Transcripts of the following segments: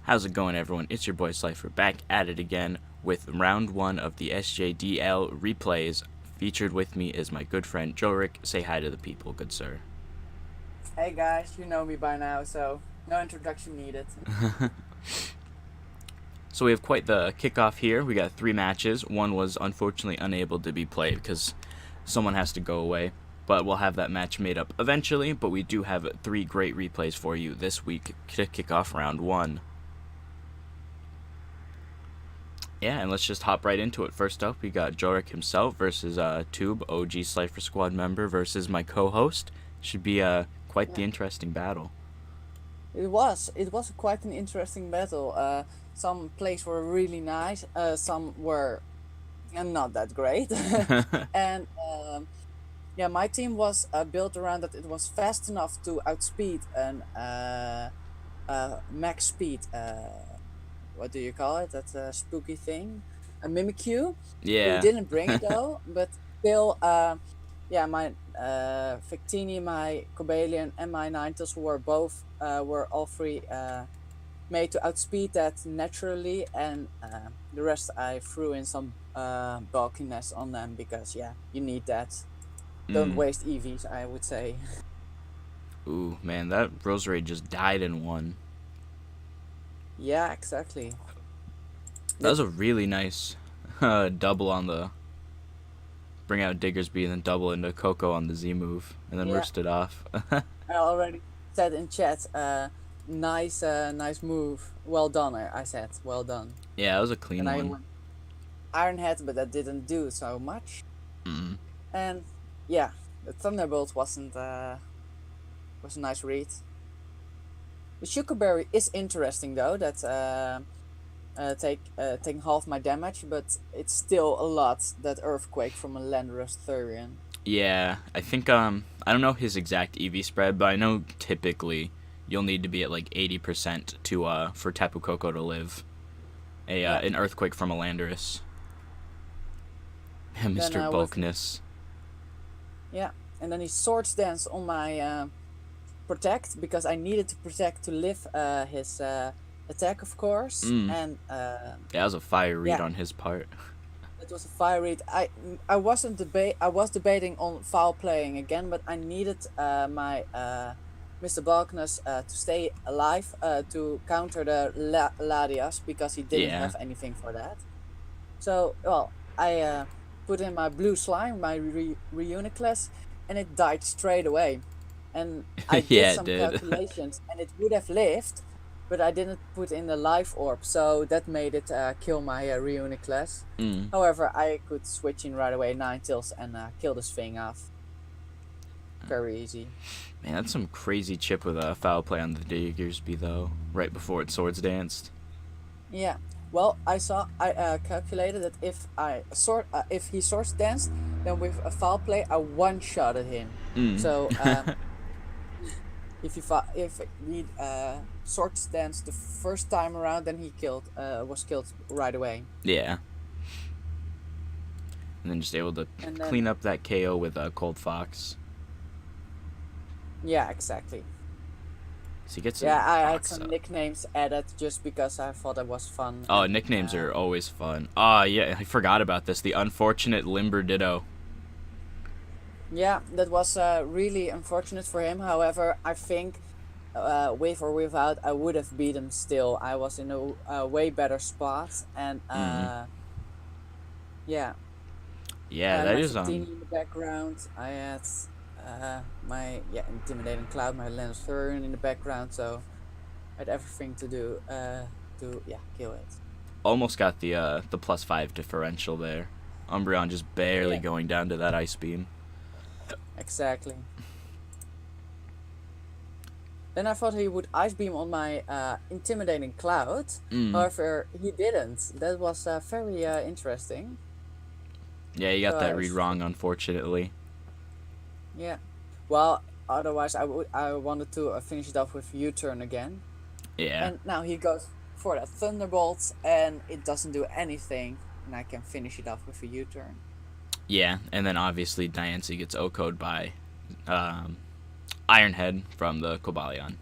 How's it going, everyone? It's your boy Slifer back at it again with round 1 of the SJDL replays. Featured with me is my good friend Jorek. Say hi to the people, good sir. Hey guys, you know me by now, so no introduction needed. So we have quite the kickoff here. We got 3 matches. One was unfortunately unable to be played because someone has to go away. But we'll have that match made up eventually. But we do have 3 great replays for you this week to kick off round 1. Yeah, and let's just hop right into it. First up, we got Jorek himself versus Tube, OG Slifer Squad member, versus my co-host. Should be quite the interesting battle. It was quite an interesting battle. Some plays were really nice, some were not that great. And yeah, my team was built around that it was fast enough to outspeed an max speed. What do you call it? That's a spooky thing. A Mimikyu. Yeah. We didn't bring it though, but still, yeah, my Victini, my Cobalion, and my Ninetales were all 3 made to outspeed that naturally, and the rest I threw in some bulkiness on them because yeah, you need that. Don't waste EVs, I would say. Ooh, man, that Rosary just died in one. Yeah, exactly. That was a really nice double on the bring out Diggersby and then double into Coco on the Z move and then burst it off. I already said in chat, nice move. Well done, I said. Well done. Yeah, that was a clean one. I went Iron Head, but that didn't do so much. And yeah, the Thunderbolt wasn't was a nice read. The Sugarberry is interesting though. That's taking half my damage, but it's still a lot. That Earthquake from a Landorus Thurian. Yeah, I think I don't know his exact EV spread, but I know typically you'll need to be at like 80% to for Tapu Koko to live. An Earthquake from a Landorus. Mr. Bulkness. Yeah, and then he Swords Dance on my Protect because I needed to Protect to live his attack, of course. And yeah, that was a fire read on his part. It was a fire read. I was debating on foul playing again, but I needed my Mr. Balkness to stay alive to counter the Ladias because he didn't have anything for that. So well, I put in my blue slime, my Reuniclus, and it died straight away. And I did some calculations, and it would have lived, but I didn't put in the life orb, so that made it kill my Reuniclus. However, I could switch in right away Ninetales and kill this thing off. Very easy. Man, that's some crazy chip with a foul play on the Diggersby though, right before it Swords Danced. Yeah. Well, I calculated that if he Swords Danced, then with a foul play I one-shotted him. So if he Swords Danced the first time around, then he was killed right away. Yeah. And then just able to clean up that KO with Cold Fox. Yeah, exactly. So he gets I had some nicknames added just because I thought it was fun. Oh, nicknames are always fun. Oh, yeah, I forgot about this. The unfortunate Limber Ditto. Yeah, that was really unfortunate for him. However, I think with or without, I would have beat him still. I was in a way better spot. And yeah. Yeah, that is in the background. I had my Intimidating Cloud, my Landorus Thurian in the background, so I had everything to do to kill it. Almost got the +5 differential there. Umbreon just barely going down to that Ice Beam. Exactly. Then I thought he would Ice Beam on my Intimidating Cloud. However, he didn't. That was very interesting. Yeah, you got that read wrong, unfortunately. Yeah. Well, otherwise I wanted to finish it off with U-turn again. Yeah. And now he goes for that Thunderbolt, and it doesn't do anything, and I can finish it off with a U-turn. Yeah, and then obviously Diancie gets OHKO'd by Ironhead from the Cobalion.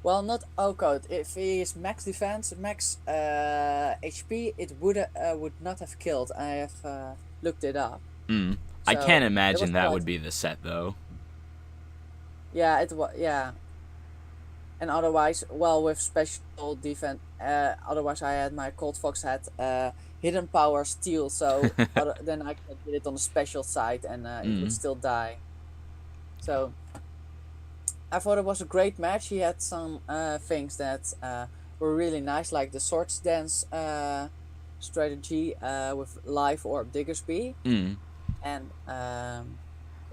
Well, not O-code. If he is max defense, max HP, it would not have killed. I have looked it up. Mm. I can't So there was imagine no that would item. be the set though. Yeah, it was. Yeah, and otherwise, well, with special defense. Otherwise, I had my Cold Fox had hidden power steal, so then I could get it on the special side, and it would Mm. still die. So I thought it was a great match. He had some things that were really nice, like the swords dance strategy with life or Diggersby, Mm. and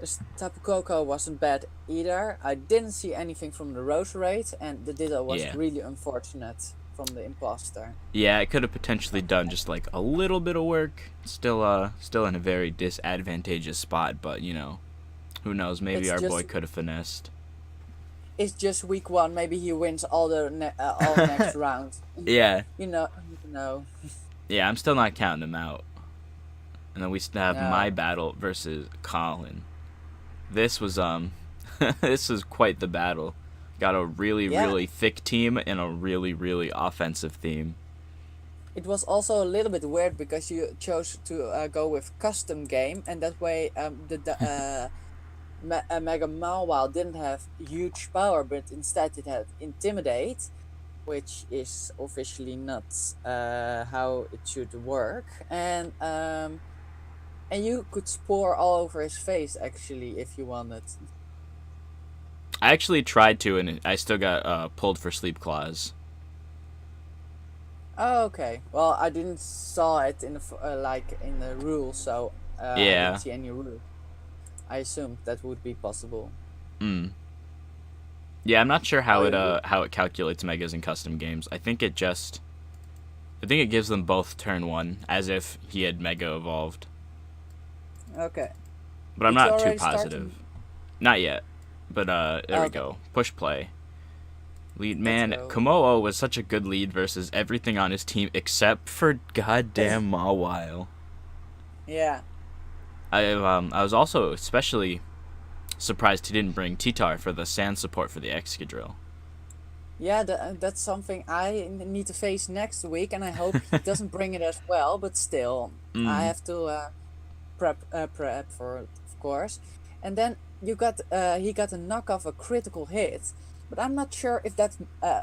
this Tapu Koko wasn't bad either. I didn't see anything from the Rose Raid, and the Ditto was Yeah. really unfortunate from the imposter. Yeah, it could have potentially done just like a little bit of work. Still in a very disadvantageous spot, but you know, who knows? Maybe It's our boy just could have finessed. it's just week one. Maybe he wins all next round. Yeah, You never know. yeah. I'm still not counting him out. And then we still have my No. battle versus Colin. This was this was quite the battle. Got a really Yeah, really thick team and a really really offensive team. it was also a little bit weird because you chose to go with custom game, and that way Mega Mawile didn't have huge power, but instead it had Intimidate, which is officially not how it should work. And you could spore all over his face actually if you wanted. I actually tried to, and I still got pulled for sleep claws. Oh, okay. Well, I didn't saw it in the like in the rule, so I didn't Yeah. see any rule. I assumed that would be possible. Mm. Yeah, I'm not sure Oh, how it calculates megas in custom games. I think it gives them both turn one, as if he had mega evolved. okay. But I'm Did you not too already start? positive. Not yet. But there we Okay, go. Push play. Lead let's man, go. Komodo was such a good lead versus everything on his team except for goddamn Mawile. Yeah. I was also especially surprised he didn't bring Titar for the sand support for the Excadrill. Yeah, that's something I need to face next week, and I hope he doesn't bring it as well. But still, I Mm. have to prep for it, of course. And then he got a knockoff, a critical hit, but I'm not sure if that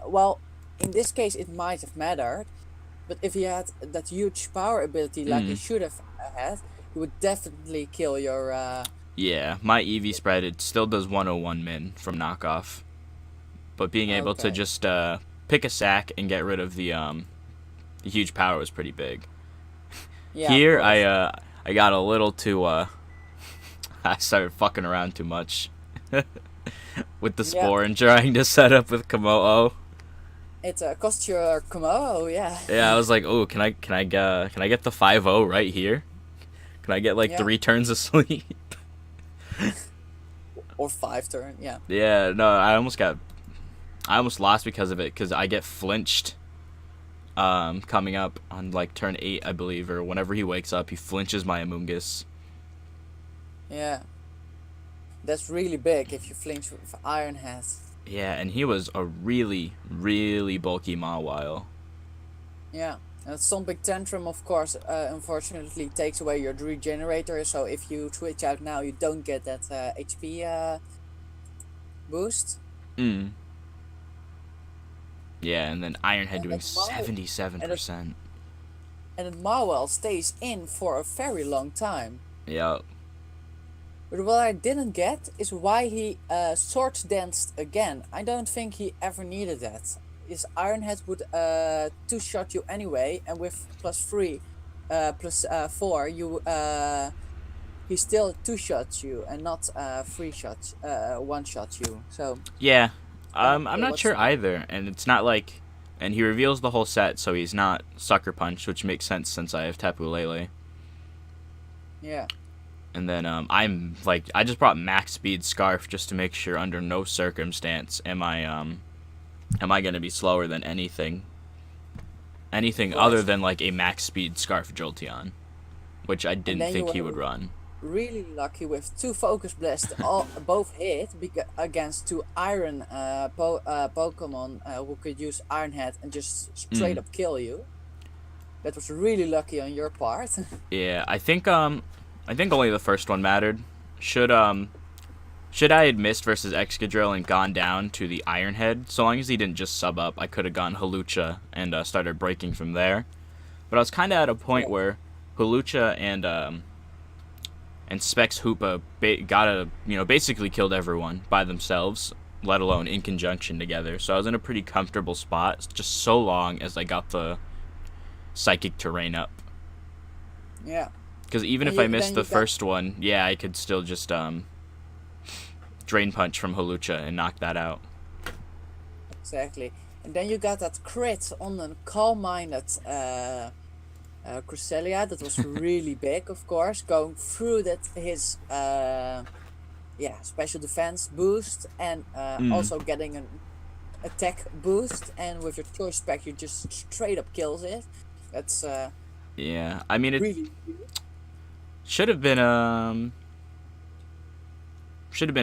well, in this case it might have mattered. But if he had that huge power ability like he Mm. should have had, he would definitely kill your. Yeah, my EV spread it still does 101 min from knockoff, but being able to Okay. just pick a sack and get rid of the huge power was pretty big. Yeah, of Here course. I got a little too I started fucking around too much with the Yeah, spore and trying to set up with Komodo. it cost your Komodo. Yeah, Yeah, I was like, oh, can I get the 5-0 right here? Can I get like yeah, 3 turns of sleep? or 5 turn. Yeah, Yeah, no, I almost lost because of it because I get flinched coming up on like turn 8, I believe, or whenever he wakes up, he flinches my Amoongus. yeah. That's really big if you flinch with Iron Head. Yeah, and he was a really, really bulky Mawile. Yeah. And Stomping Tantrum, of course, unfortunately takes away your regenerator. So if you switch out now, you don't get that HP boost. Mm. Yeah, and then Ironhead And doing that Mar- and it, 77%. and then Marwell stays in for a very long time. Yeah. But what I didn't get is why he sword danced again. I don't think he ever needed that. His Iron Head would two shot you anyway, and with +3, +4, you he still two shots you and not three shots, one shot you. So Yeah. I'm not I'm sure not what's sure either, and it's not like, and he reveals the whole set, so he's not Sucker Punch, which makes sense since I have Tapu Lele. yeah. And then I'm like, I just brought max speed Scarf just to make sure under no circumstance am I gonna be slower than anything other Right. than like a max speed Scarf Jolteon, which I And didn't then you think he were would run. really lucky with 2 focus blasts, all both hit against 2 iron Pokemon who could use Iron Head and just straight Mm. up kill you. That was really lucky on your part. Yeah, I think only the first one mattered. Should should I had missed versus Excadrill and gone down to the Iron Head, so long as he didn't just sub up, I could have gone Hawlucha and started breaking from there. But I was kind of at a point Yeah, where Hawlucha and Specs Hoopa basically killed everyone by themselves, let alone in conjunction together. So I was in a pretty comfortable spot, just so long as I got the psychic terrain up. yeah. Because even if I missed the first one, yeah, I could still just drain punch from Hawlucha and knock that out. Exactly. And then you got that crit on a calm-minded Cresselia that was really big, of course, going through his special defense boost and Mm. also getting an attack boost. And with your choice spec, you just straight up kills it. That's Yeah, I mean it really should have been a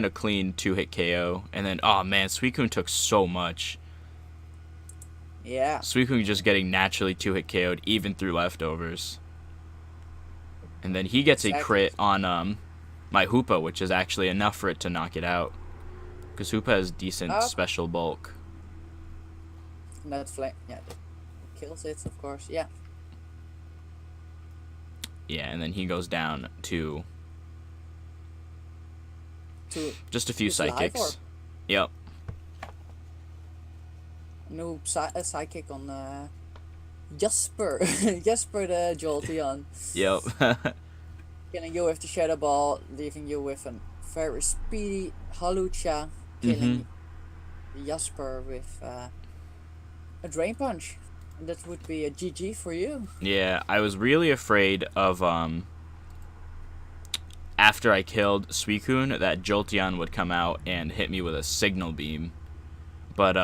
clean 2-hit KO, and then oh man, Suicune took so much. yeah. Suicune just getting naturally 2-hit KO'd even through leftovers. And then he gets a crit on my Hoopa, which is actually enough for it to knock it out. Because Hoopa has decent special bulk. That flame, yeah, that kills it, of course, yeah. Yeah, and then he goes down to just a few psychics. Yep. No psychic on Jasper. Jasper the Jolteon. Yep. Killing you with the Shadow Ball, leaving you with a very speedy Hawlucha, killing Jasper with a Drain Punch. And that would be a GG for you. Yeah, I was really afraid of after I killed Suicune that Jolteon would come out and hit me with a Signal Beam. But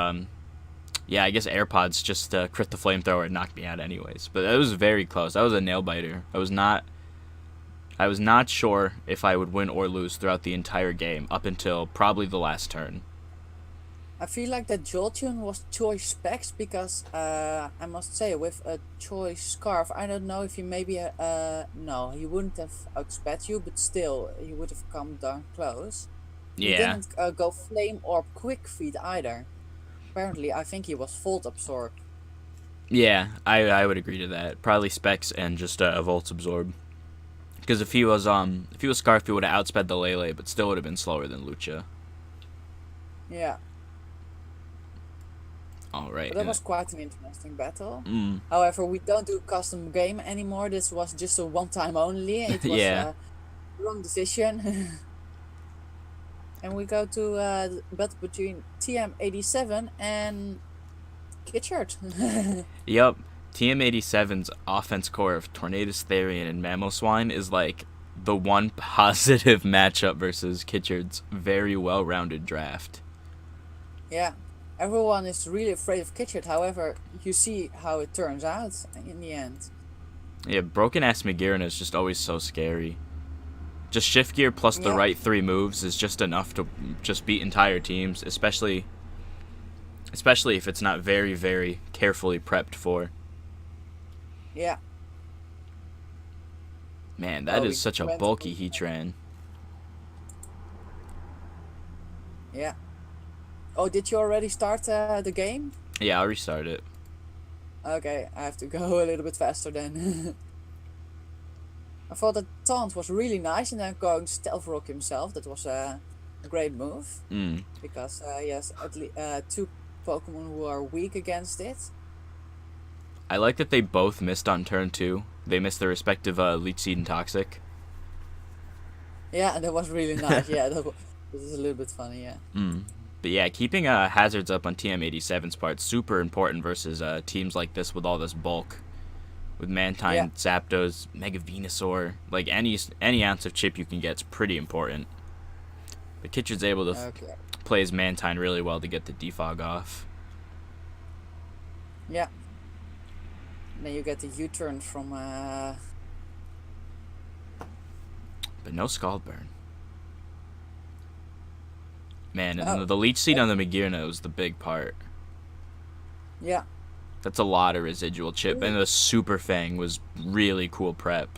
yeah, I guess AirPods just crit the flamethrower and knocked me out anyways. But it was very close. That was a nail biter. I was not sure if I would win or lose throughout the entire game up until probably the last turn. I feel like that Jolteon was choice specs because I must say with a choice scarf, I don't know if he maybe no, he wouldn't have outsped you, but still he would have come down close. He Yeah. didn't go flame or quick feet either. Apparently, I think he was Volt Absorb. Yeah, I would agree to that. Probably Specs and just Volt Absorb. Because if he was Scarf, he would have outsped the Lele, but still would have been slower than Lucha. Yeah. All right. But that was quite an interesting battle. Mm. However, we don't do custom game anymore. This was just a one-time only. It was Yeah. a wrong decision. And we go to the battle between TM87 and Kitchard. Yep. TM87's offense core of Tornadus Therian and Mamoswine is like the one positive matchup versus Kitchard's very well-rounded draft. Yeah. Everyone is really afraid of Kitchard. However, you see how it turns out in the end. Yeah, Broken Ass Megirina is just always so scary. Just shift gear plus the right 3 moves is just enough to just beat entire teams, especially if it's not very, very carefully prepped for. Yeah. Man, that is such a bulky Heatran. Yeah. Oh, did you already start the game? Yeah, I'll restart it. Okay, I have to go a little bit faster then. I thought that taunt was really nice, and then going Stealth Rock himself, that was a great move. Mm. Because he has at least 2 Pokemon who are weak against it. I like that they both missed on turn 2. They missed their respective Leech Seed and Toxic. Yeah, and that was really nice. Yeah, that was a little bit funny, yeah. Mm. But yeah, keeping hazards up on TM87's part super important versus teams like this with all this bulk. With Mantine, Zapdos, Mega Venusaur, like any ounce of chip you can get is pretty important. But Kitchard's able to play his Mantine really well to get the defog off. Yeah. And then you get the U-turn from But no Scald Burn. Man, and Oh, the leech seed on the Magirna was the big part. yeah. That's a lot of residual chip, and Ooh, the Super Fang was really cool prep.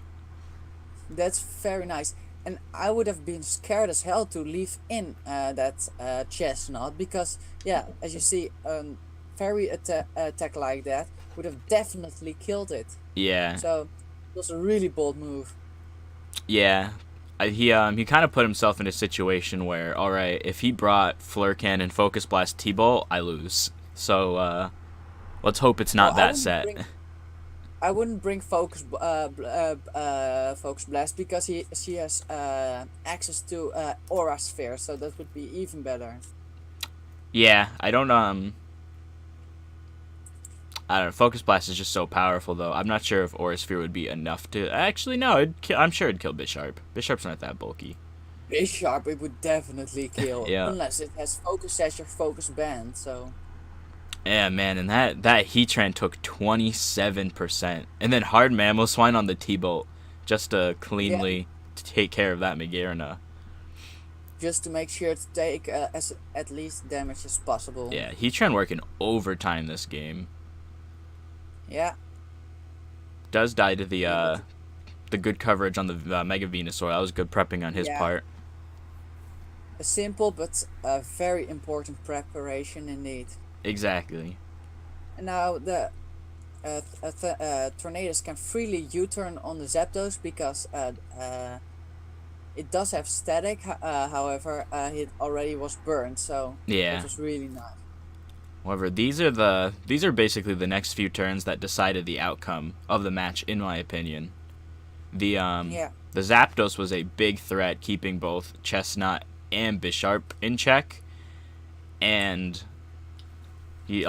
that's very nice. And I would have been scared as hell to leave in that chestnut because, yeah, as you see, fairy attack like that would have definitely killed it. Yeah, So it was a really bold move. yeah. He kind of put himself in a situation where, all right, if he brought Flurcan and Focus Blast T-Bolt, I lose. So let's hope it's Well, not that set. I wouldn't bring Focus Blast because she has access to Aura Sphere, so that would be even better. Yeah, I don't know. Focus Blast is just so powerful, though. I'm not sure if Aura Sphere would be enough to. Actually, no. I'm sure it'd kill Bisharp. Bisharp's not that bulky. Bisharp it would definitely kill, Yeah. unless it has Focus Sash or Focus Band. So Yeah, man, and that Heatran took 27%, and then hard Mamoswine on the T-Bolt just to yeah, cleanly take care of that Magearna. just to make sure to take as at least damage as possible. Yeah, Heatran working overtime this game. Yeah, Does die to the yeah, the good coverage on the Mega Venusaur. That was good prepping on his yeah. part. A simple but a very important preparation indeed. Exactly. And now the Tornadus can freely U-turn on the Zapdos because it does have static. However, it already was burned, so that Yeah. was really nice. However, these are basically the next few turns that decided the outcome of the match, in my opinion. The Yeah, the Zapdos was a big threat, keeping both Chestnut and Bisharp in check, and he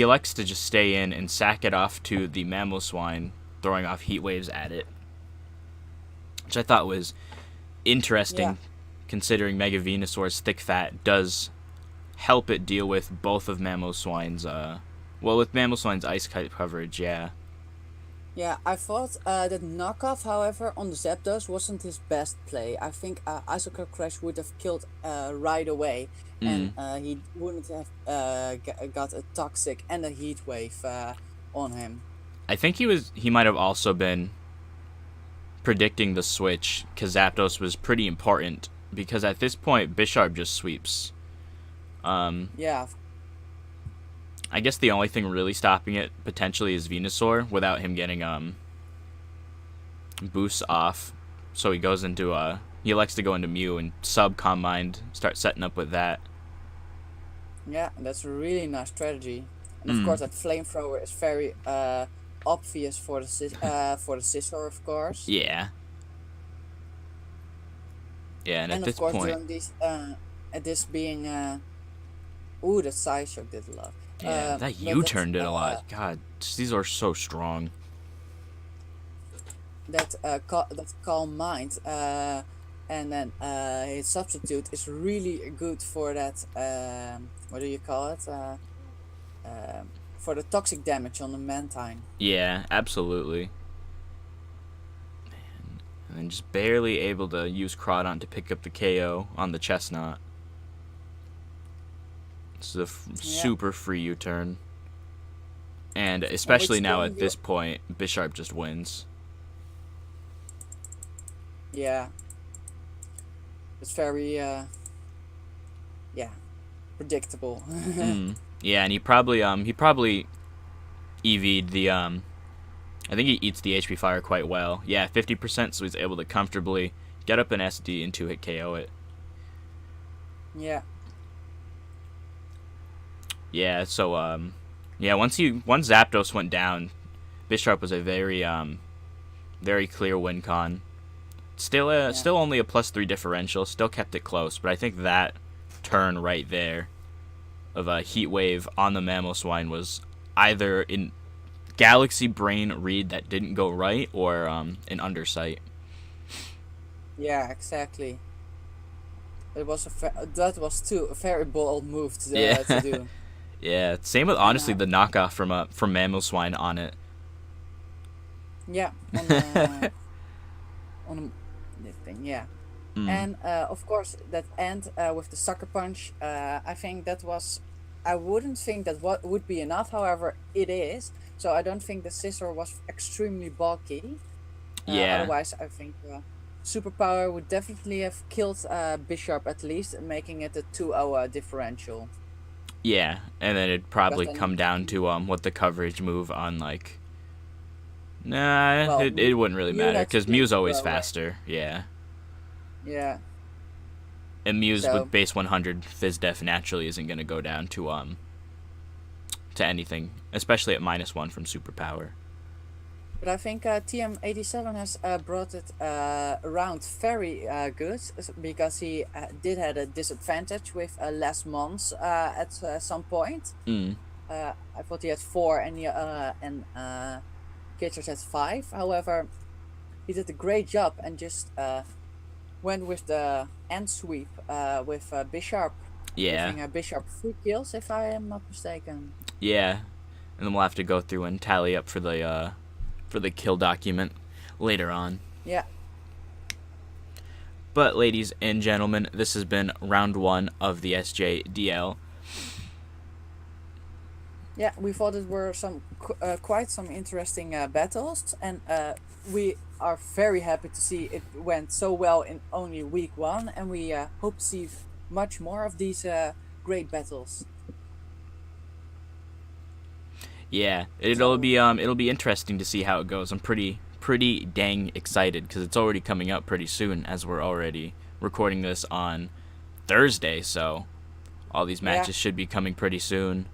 elects to just stay in and sack it off to the Mamoswine, throwing off heat waves at it, which I thought was yeah, interesting, considering Mega Venusaur's thick fat does help it deal with both of Mamoswine's with Mamoswine's ice kite coverage. Yeah. yeah. I thought that knockoff, however, on the Zapdos wasn't his best play. I think Isocar Crash would have killed right away, and Mm. he wouldn't have got a toxic and a heat wave on him. I think he might have also been predicting the switch, because Zapdos was pretty important, because at this point Bisharp just sweeps. Yeah, I guess the only thing really stopping it potentially is Venusaur without him getting boosts off. So he goes into he elects to go into Mew and sub Calm Mind, start setting up with that. yeah, that's a really nice strategy. And of Mm. course, that flamethrower is very obvious for the Scizor, of course. Yeah. Yeah, and at And of this course, point, during these, at this being, ooh, that side shock did a lot. yeah, that But U-turn did a lot. God, these are so strong. that calm mind, and then his substitute is really good for that. What do you call it? For the toxic damage on the Mantine. Yeah, absolutely. And then just barely able to use Crawdon to pick up the KO on the Chestnut. It's a Yeah, super free U-turn. And and which especially now turn at you? this point, Bisharp just wins. Yeah, it's very yeah, predictable. Mm. Yeah, and he probably EV'd the I think he eats the HP fire quite well. Yeah, 50%, so he's able to comfortably get up an SD and 2-hit KO it. Yeah, Yeah, so yeah, once Zapdos went down, Bisharp was a very clear win con. yeah, Still only a +3 differential, still kept it close, but I think that turn right there of a Heat Wave on the Mamoswine was either in Galaxy Brain read that didn't go right or an undersight. yeah, exactly. That was too a very bold move Yeah. to do. Yeah, same with And honestly the knockoff from Mamoswine on it. yeah, on on this thing, yeah. Mm. And of course, that end with the sucker punch, I think that was. I wouldn't think that what would be enough. However, it is. So I don't think the scissor was extremely bulky. Yeah. Otherwise, I think superpower would definitely have killed Bishop at least, making it a 2-0 differential. Yeah, and then it'd Because probably then, come down to what the coverage move on like. Nah, well, it wouldn't really Mew matter had to because take Mew's the always throwaway. faster. Yeah, Yeah. and Mew's with So, base 100 Fizz Def naturally isn't gonna go down to anything, especially at -1 from superpower. but I think TM87 has brought it around very good because he did had a disadvantage with less mons at some point. Mm. I thought he had 4 and Kitchers had 5. However, he did a great job and just went with the end sweep with Bishop, Yeah, giving Bishop 3 kills if I am not mistaken. yeah, and then we'll have to go through and tally up for the kill document later on. Yeah. But ladies and gentlemen, this has been round 1 of the SJDL. Yeah, we thought it were some quite some interesting battles, and we are very happy to see it went so well in only week 1, and we hope to see much more of these great battles. Yeah, So it'll be interesting to see how it goes. I'm pretty dang excited because it's already coming up pretty soon as we're already recording this on Thursday, so all these yeah, matches should be coming pretty soon.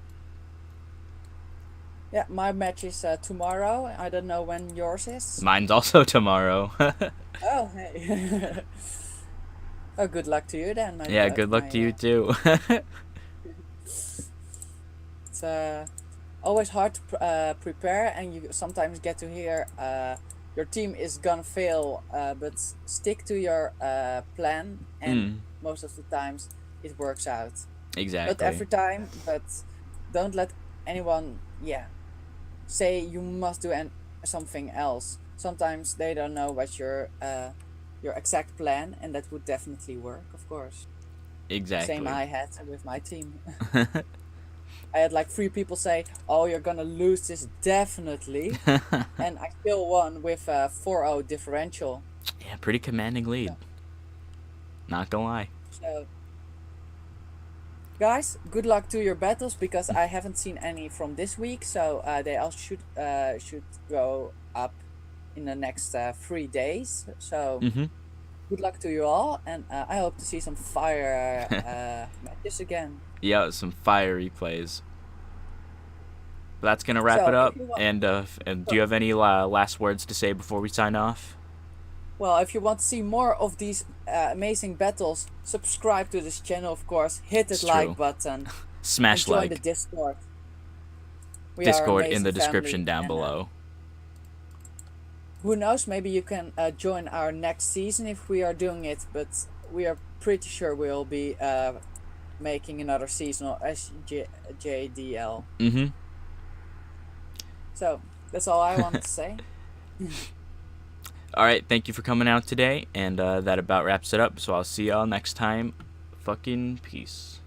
yeah, my match is tomorrow. I don't know when yours is. Mine's also tomorrow. Oh, hey. Oh, good luck to you then, Yeah, good luck to you my too. it's always hard to prepare, and you sometimes get to hear your team is gonna fail, but stick to your plan, and Mm, most of the times it works out. Not exactly. every time, but don't let anyone, yeah, say you must do something else. Sometimes they don't know what your exact plan, and that would definitely work, of course. Same Exactly. I had with my team. I had like 3 people say, "Oh, you're gonna lose this definitely," and I still won with a 4-0 differential. Yeah, pretty commanding lead. So, Not gonna lie. so, guys, good luck to your battles because I haven't seen any from this week, so they all should go up in the next 3 days. So Mhm. good luck to you all, and I hope to see some fire matches again. Yeah, some fiery plays. But that's gonna wrap it So up. if you want. And do you have any last words to say before we sign off? Well, if you want to see more of these amazing battles, subscribe to this channel, of course. Hit that It's like true. button and Smash join the like. Discord. We are Discord in amazing the family, description down and below. who knows? Maybe you can join our next season if we are doing it. But we are pretty sure we'll be making another season of SJDL. Mhm. So that's all I wanted to say. All right, thank you for coming out today, and that about wraps it up. So I'll see y'all next time. Fucking peace.